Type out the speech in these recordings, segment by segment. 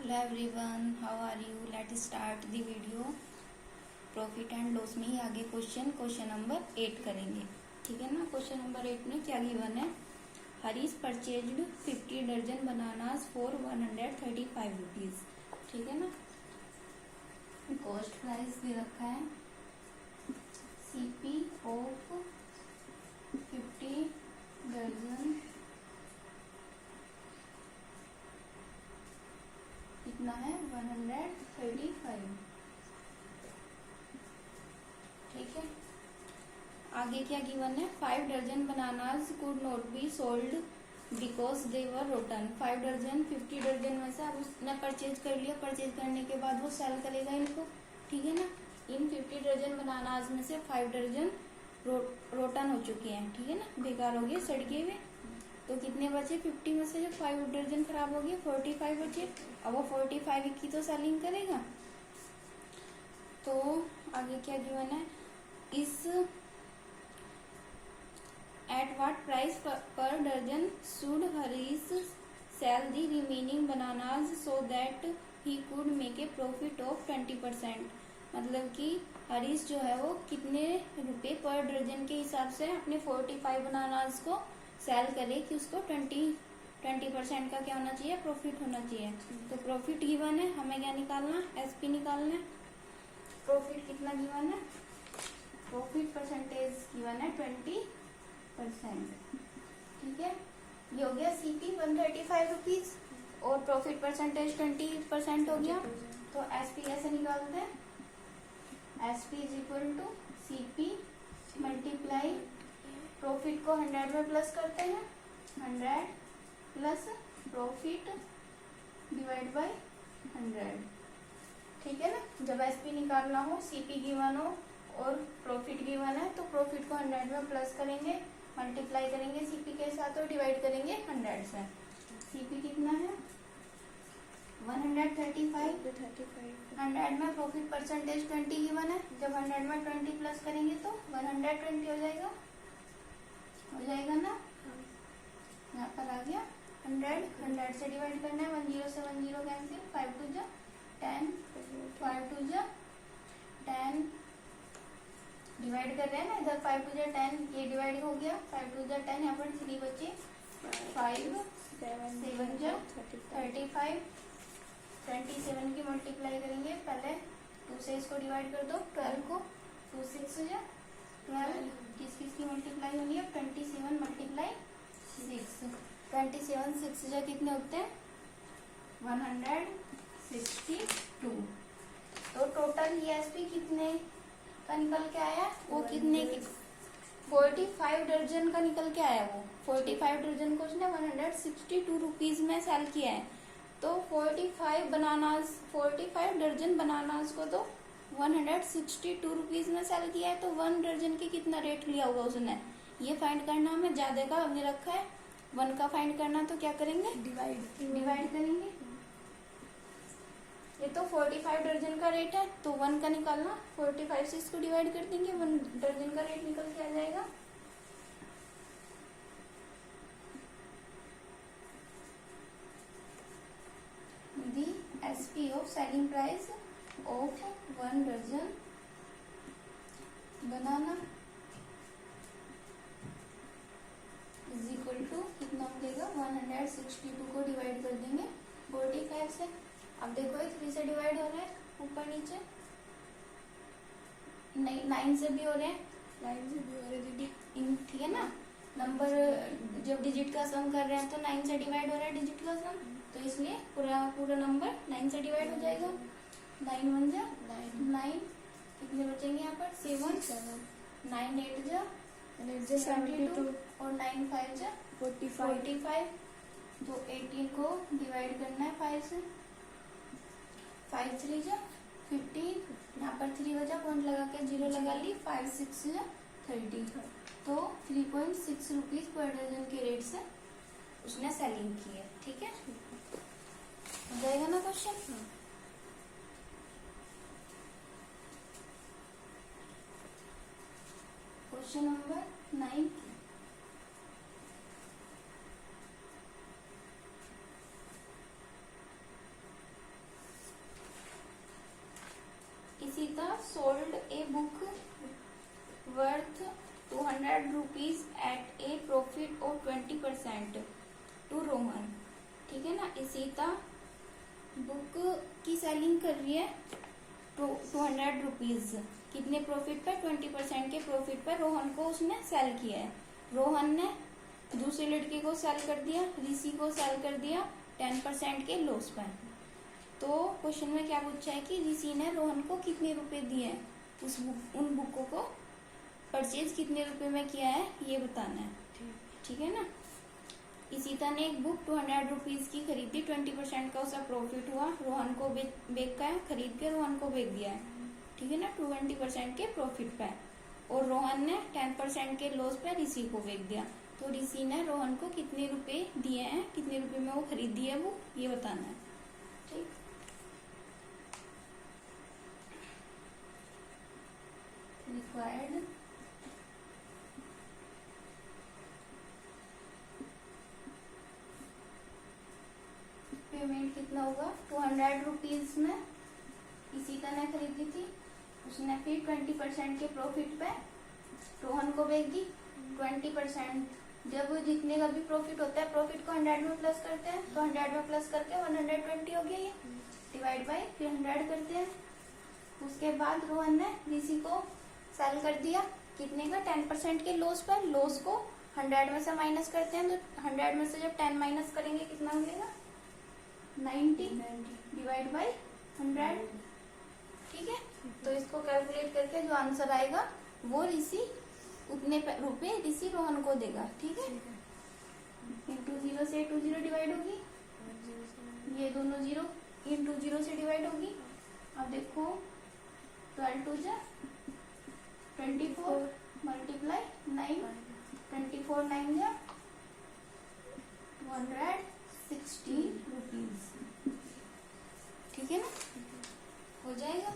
Hello everyone, how are you? Let's start the video. Profit and loss में ही आगे question number 8 करेंगे, ठीक है ना। क्वेश्चन नंबर 8 में क्या गिवन है? हरीश परचेज्ड 50 दर्जन बनानास फॉर 135 रुपीज, ठीक है ना। कॉस्ट प्राइस दे रखा है सीपी ऑफ 50 दर्जन कितना है 135, ठीक है। आगे क्या गिवन है? 5 दर्जन bananas could not be sold because they were rotten. 5 दर्जन 50 दर्जन में से अब उसने परचेज कर लिया, परचेज करने के बाद वो सेल करेगा इनको, ठीक है ना। इन 50 दर्जन बनानास में से 5 दर्जन रोटन हो चुके हैं, ठीक है ना, बेकार हो गए, सड़ गए हुए। तो कितने बचे? 50 में से जो 5 दर्जन खराब हो गए 45 बचे। अब वो 45 की तो सेलिंग करेगा। तो आगे क्या गिवन है? इस एट व्हाट प्राइस पर दर्जन should Harish sell the remaining bananas so that he could make a profit of 20%। मतलब कि हरीश जो है वो कितने रुपए पर दर्जन के हिसाब से अपने 45 बनानास को सेल करे कि उसको 20% का क्या होना चाहिए? प्रॉफिट होना चाहिए। तो प्रॉफिट गिवन है, हमें क्या निकालना? एसपी निकालना है। प्रॉफिट कितना गिवन है? प्रॉफिट परसेंटेज गिवन है 20%, ठीक है। ये हो गया सीपी 135 रुपीज और प्रॉफिट परसेंटेज 20% हो गया। तो एसपी कैसे निकालते हैं? SP is equal to CP multiply profit को 100 में प्लस करते हैं, 100 प्लस प्रॉफिट डिवाइड बाय 100, ठीक है ना। जब एसपी निकालना हो, सीपी गिवन हो और प्रॉफिट गिवन है तो प्रॉफिट को 100 में प्लस करेंगे, मल्टीप्लाई करेंगे सीपी के साथ और डिवाइड करेंगे 100 से। सीपी कितना है? 135। 100 में प्रॉफिट परसेंटेज 20 गिवन है। जब 100 में 20 प्लस करेंगे तो 120 हो जाएगा, ना। यहाँ पर आ गया 100 से डिवाइड करना है, 10 से 10 कैंसिल, 5 2 जा 10, 5 2 जा 10 डिवाइड कर रहे हैं ना, इधर 5 2 जा 10, ये डिवाइड हो गया, 5 2 जा 10, यहाँ पर 3 बचे, 5 7 जा 35, 27 की मल्टीप्लाई करेंगे, पहले 2 से इसको डिवाइड कर दो, 12 को 2 6 जा 12, किसकी मल्टीप्लाई होनी है? 27 मल्टीप्लाई 6, 27 6 जा कितने होते हैं? 162। तो टोटल ईएसपी कितने का निकल के आया? वो कितने की 45 दर्जन का निकल के आया। वो 45 दर्जन को उसने 162 रुपीज में सेल किया है। तो 45 दर्जन बनानास को तो 162 रुपीज में सेल किया है। तो 1 दर्जन की कितना रेट लिया होगा उसने, ये फाइंड करना। हमें ज्यादा का हमने रखा है 1 का फाइंड करना, तो क्या करेंगे? डिवाइड करेंगे। ये तो 45 दर्जन का रेट है तो 1 का निकालना, 45 से इसको डिवाइड कर देंगे, 1 दर्जन का रेट निकल के आ जाएगा। The SP of selling price of 1 दर्जन बनाना इज इक्वल टू कितना मिलेगा? 162 को डिवाइड कर देंगे 45 से। अब देखो ये 3 से डिवाइड हो रहा है, ऊपर नीचे, नहीं 9 से भी हो रहे हैं, दीदी, ठीक है ना। नंबर जब डिजिट का सम कर रहे हैं तो 9 से डिवाइड हो रहा है डिजिट का सम, तो इसलिए पूरा नंबर 9 से डिवाइड हो जाएगा। 9 1 जा 9, कितने बचेंगे यहाँ पर? 7, 9 8 जा 72 और 9 5 जा 45। तो 18 को डिवाइड करना है 5 से, 5 3 जा 15, यहाँ पर 3 बचा, पॉइंट लगा के 0 लगा ली, 5 6 जा 30। तो 3.6 रुपीज पर दर्जन के रेट से उसने सेलिंग की है, ठीक है। हो जाएगा ना question? Question number 9। Rupees at a profit of 20% to Rohan. ठीक है ना, इसीता बुक की सेलिंग कर रही है 200 रुपीज, कितने प्रॉफिट पर? 20% के प्रॉफिट पर रोहन को उसने सेल किया है। रोहन ने दूसरे लड़के को सेल कर दिया, ऋषि को सेल कर दिया 10% के लॉस पर। तो क्वेश्चन में क्या पूछा है कि ऋषि ने रोहन को कितने रुपए दिए हैं, उन बुकों को परचेज कितने रुपए में किया है ये बताना है। ठीक है ना। इसीता ने एक बुक 200 रुपीज की खरीदी, 20% का उसका प्रॉफिट हुआ, रोहन को बेच का खरीद के रोहन को बेच दिया है। ठीक है ना, 20% के प्रॉफिट पे। और रोहन ने 10% के लॉस पे ऋषि को बेच दिया। तो ऋषि ने रोहन को कितने रुपए दिए हैं, कितने रुपए में वो खरीदी है वो ये बताना है। ठीक, रिक्वायर्ड पेमेंट कितना होगा? 200 रुपीज में इसीता ने खरीदी थी, उसने फिर 20% के प्रॉफिट पे रोहन को बेच दी। 20% जब जितने का भी प्रॉफिट होता है, प्रॉफिट को 100 में प्लस करते हैं, तो 100 में प्लस करके 120 हो गया ये, डिवाइड बाय फिर 100 करते हैं। उसके बाद रोहन ने ऋषि को सेल कर दिया, कितने का? 10% के लॉस पर। लॉस को 100 में से माइनस करते हैं, तो 100 में से जब 10 माइनस करेंगे कितना मिलेगा? 90 डिवाइड बाय 100। ठीक है, तो इसको कैलकुलेट करके जो आंसर आएगा वो ऋषि उतने रुपए ऋषि रोहन को देगा। ठीक है, इंटू 0 से 2 0 डिवाइड होगी, ये दोनों 0 इंटू 0 से डिवाइड होगी। अब देखो 12 2 जा 24 मल्टीप्लाई 9, 24 9 जा 116 रुपीज। ठीक है ना, हो जाएगा।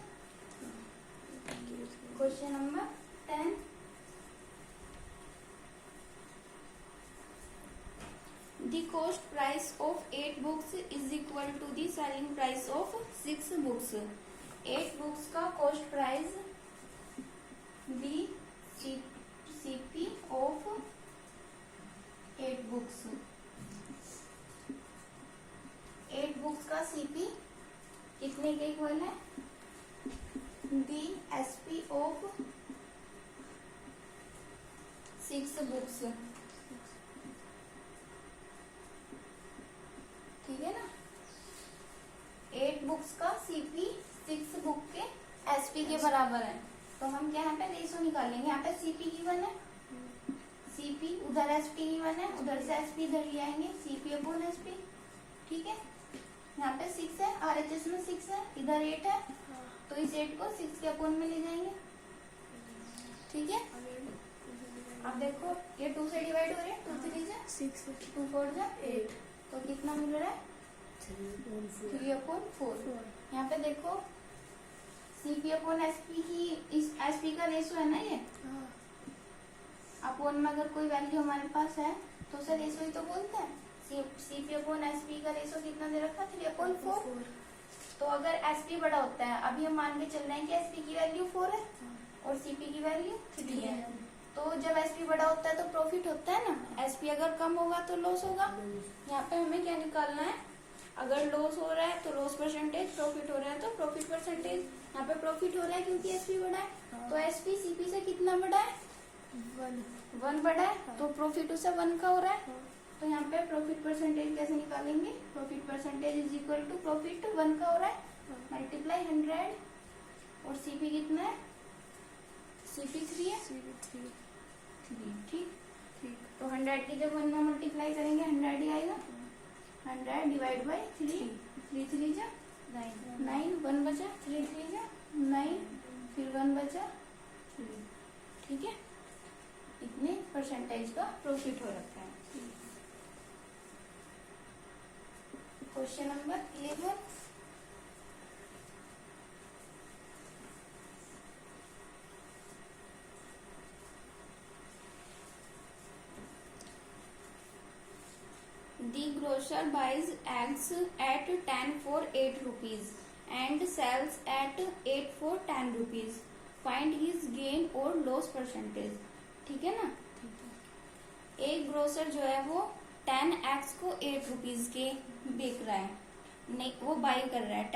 Question number 10, the cost price of 8 books is equal to the selling price of 6 books। 8 books का cost price the CP of 8 books। 8 books का CP कितने के इक्वल है? the SP of 6 books। ठीक है ना, 8 बुक्स का सीपी 6 बुक के एसपी के बराबर है। तो हम क्या यहाँ पे रेशो निकालेंगे, यहाँ पे सीपी गिवन है, सीपी उधर एसपी गिवन है, उधर से एसपी इधर ले आएंगे, सीपी अपॉन एसपी। ठीक है, यहाँ पे 6 है, आरएचएस में 6 है, इधर 8 है, तो इस 8 को 6 के अपॉन में ले जाएंगे। ठीक है, अब देखो ये 2 से डिवाइड हो रहे हैं, 2 3 जा 6, 2 4 जा 8, तो कितना मिल रहा है? 3/4। यहाँ पे देखो सीपी अपॉन एसपी की, इस एसपी का रेशो है ना ये, अपॉन में अगर कोई वैल्यू हमारे पास है तो उसे रेशो ही तो बोलते हैं। सीपी अपॉन एसपी का रेशो कितना दे रखा? 3/4। तो अगर एसपी बड़ा होता है, अभी हम मान के चल रहे हैं कि एसपी की वैल्यू 4 है और सीपी की वैल्यू 3 है, तो जब एसपी बड़ा होता है तो प्रॉफिट होता है ना, एसपी अगर कम होगा तो लॉस होगा। यहाँ पे हमें क्या निकालना है? अगर लॉस हो रहा है तो लॉस परसेंटेज, प्रॉफिट हो रहा है तो प्रॉफिट परसेंटेज। यहाँ पे प्रॉफिट हो रहा है क्योंकि एसपी बड़ा है, तो एसपी सीपी से कितना बड़ा है? 1 बड़ा है, तो प्रॉफिट उससे 1 का हो रहा है। तो यहाँ पे प्रॉफिट परसेंटेज कैसे निकालेंगे? Profit percentage is equal to profit 1 का हो रहा है मल्टीप्लाई 100, और सीपी कितना है? सीपी 3 है, 3। ठीक, तो 100 की जब 1 में मल्टीप्लाई करेंगे 100 ही आएगा, 100 डिवाइड बाई 3, 3 3 जा 9, 1 बचा, 3 3 जा 9, फिर 1 बचा 3। ठीक है, इतने परसेंटेज का प्रॉफिट हो रखा है। Question number 11, The grocer buys eggs at 10 for 8 rupees and sells at 8 for 10 rupees. Find his gain or loss percentage। ठीक है ना, एक ग्रोसर जो है वो 10x को 8 रुपीज के बेच रहा है, नहीं वो बाई कर रहा है।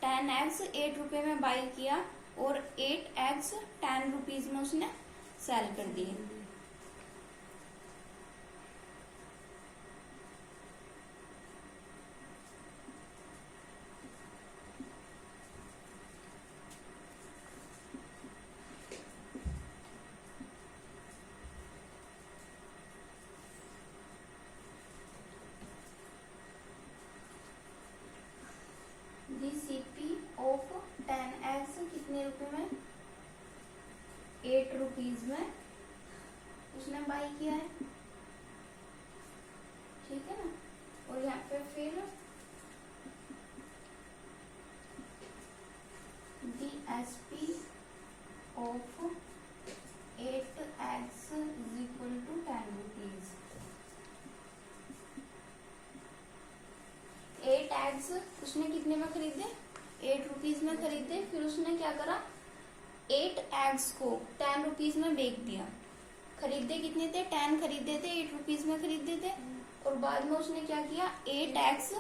10x 8 रुपए में बाई किया और 8x 10 रुपीज में उसने सेल कर दिए। CP ऑफ 10x कितने रुपए में, 8 रुपीज में उसने बाई किया है, ठीक है ना। और यहाँ पे फिर DSP of 8x is equal to 10 rupees. 8x उसने कितने में खरीदे, 8 रुपीज में खरीदे। फिर उसने क्या करा, 8x को 10 रुपीज में बेच दिया। खरीदे कितने थे, 10 खरीदे थे, 8 रुपीज में खरीदे थे। और बाद में उसने क्या किया, 8x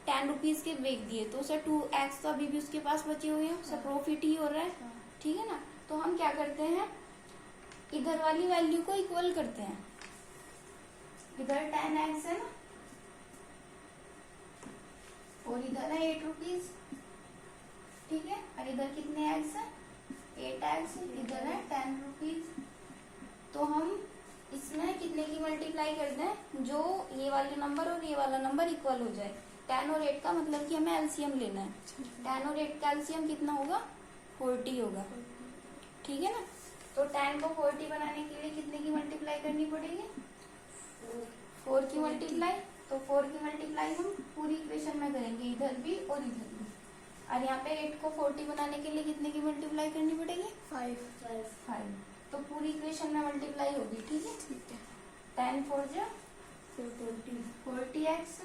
10 रुपीज के बेच दिए, तो उसे 2x तो अभी भी उसके पास बचे हुए हैं, उसे प्रॉफिट ही हो रहा है, ठीक है ना। तो हम क्या करते हैं, इधर वाली वैल्यू को इक्वल करते हैं। इधर 10x है ना और इधर है 8 रुपीज, ठीक है। और इधर कितने x है, 8x, इधर है 10 रुपीज। तो हम इसमें कितने की मल्टीप्लाई कर दें, जो ये वाले नंबर और ये वाला नंबर इक्वल हो जाए। 10 और 8 का मतलब कि हमें एलसीएम लेना है। 10 और 8 का एलसीएम कितना होगा, 40 होगा, ठीक है ना। तो 10 को 40 बनाने के लिए कितने की मल्टीप्लाई करनी पड़ेगी, 4 की मल्टीप्लाई। तो 4 की मल्टीप्लाई हम पूरी इक्वेशन में करेंगे, इधर भी और इधर भी। और यहाँ पे 8 को 40 बनाने के लिए कितने की मल्टीप्लाई करनी पड़ेगी, 5। तो पूरी इक्वेशन में मल्टीप्लाई होगी, ठीक है। 10 4 जा 40x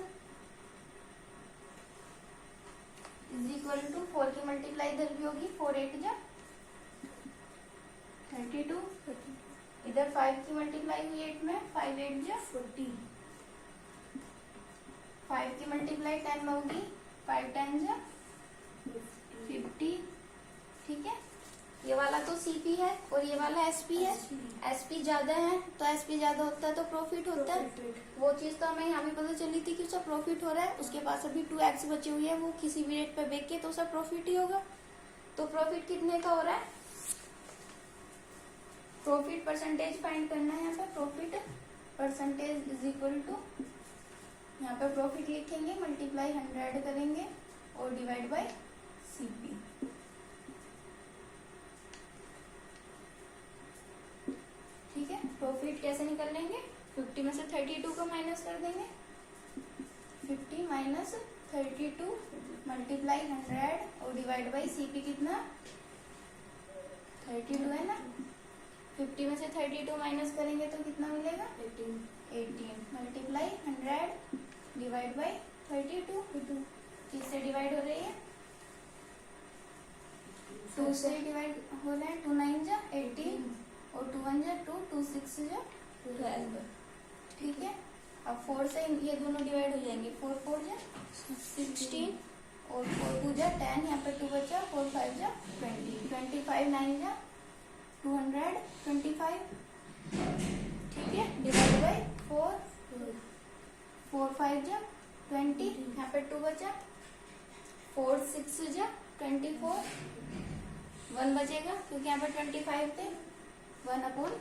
इज इक्वल टू 4 की मल्टीप्लाई इधर भी होगी, 4 8 जा 32। इधर 5 की मल्टीप्लाई हुई 8 में, 5 8 जा 40। 5 की मल्टीप्लाई 10 में होगी, 5 10 जा 50, ठीक है। ये वाला तो सीपी है और ये वाला एसपी है। एसपी ज्यादा है तो एसपी ज्यादा होता है तो प्रॉफिट होता है। वो चीज तो हमें यहाँ भी पता चली थी कि उसका प्रॉफिट हो रहा है। उसके पास अभी 2x बचे हुए हैं, वो किसी भी रेट पे बेच के तो उसका प्रॉफिट ही होगा। तो प्रॉफिट कितने का हो रहा है, प्रॉफिट परसेंटेज फाइंड करना है। यहाँ पे profit percentage is equal to, यहाँ पे प्रॉफिट लिखेंगे, मल्टीप्लाई 100 करेंगे और डिवाइड बाय सीपी। ठीक है, प्रॉफिट कैसे निकल लेंगे, 50 में से 32 को माइनस कर देंगे। 50 माइनस 32 मल्टीप्लाई 100 और डिवाइड बाय सीपी कितना, 32 है ना। 50 में से 32 माइनस करेंगे तो कितना मिलेगा, 18 मल्टीप्लाई 100 डिवाइड बाय 32। किससे डिवाइड हो रही है, 2 से डिवाइड हो रहा है। 2 9 जा 18 और 2 1 जा 2, 2 6 जा 12, ठीक है। अब 4 से ये दोनों डिवाइड हो जाएंगे, 4 4 जा 16 और 4 2 जा 10, यहाँ पे 2 बचा, 4 5 जा 20, 25 9 जा 225, ठीक है। डिवाइड बाय 4, 4 5 जा 20, यहाँ पे 2 बचा, 4 6 जा 24, 1 बचेगा क्योंकि यहाँ पे 25 थे, 1/4।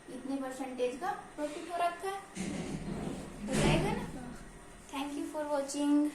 इतने परसेंटेज का प्रॉफिट हो रखा है, हो जाएगा ना। Thank you for watching.